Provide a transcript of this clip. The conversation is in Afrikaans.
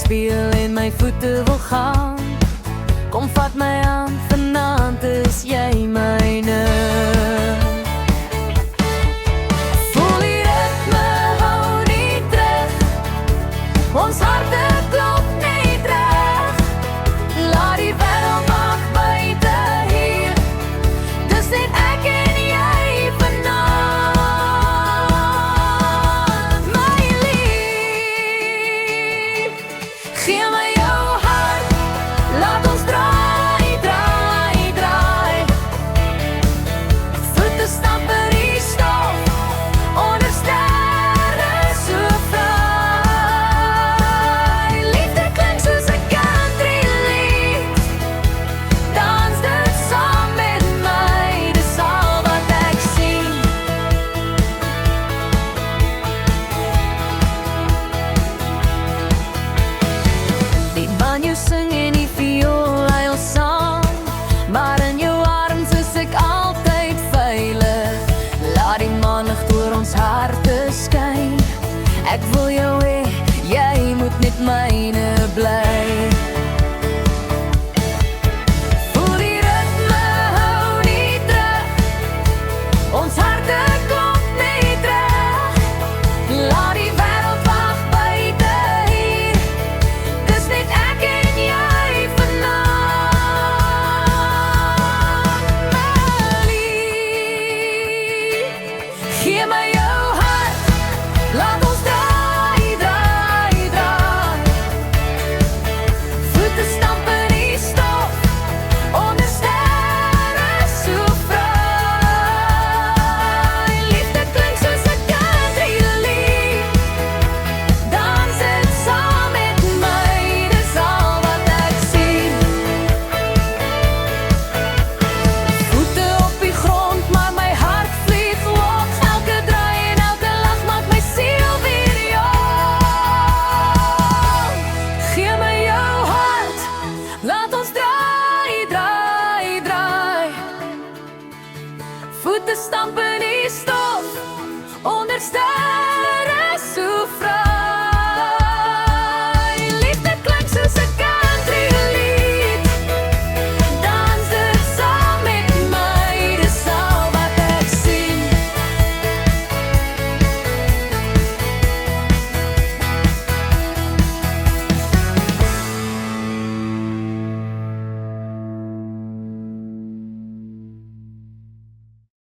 speel en my voete wil gaan. Kom vat my aan, vanaand is jy myne. Voel die ritme, hou nie terug. Ons harte klop net reg. Laat die wêreld wag buite hier. Dis net ek en jy vanaand. My lief, gee my jou hart. Laat ons draai, draai, draai. Voete stamp in die stof, onder sterre so vry. Liefde klink soos 'n country lied. Dans dit saam met my, dis al wat ek sien. Die banjo sing en die viool lei ons saam, maar in jou arms is ek altyd veilig. Laat die maanlig deur ons harte skyn. Ek wil jou hê, jy moet net myne bly. Voel die ritme, hou nie terug. Ons harte klop net reg. Laat die wêreld wag buite hier. Dis net ek en jy vanaand. My lief, gee my jou hart. Laat ons draai, draai, draai. Voete stamp in die stof, onder sterre so vry. Liefde klink soos 'n country lied. Dans dit saam met my, dis al wat ek sien. Voete op die grond, maar my hart vlieg hoog. Elke draai en elke lach maak my siel weer jong. Gee my jou hart, laat ons draai, draai, draai. Voete stamp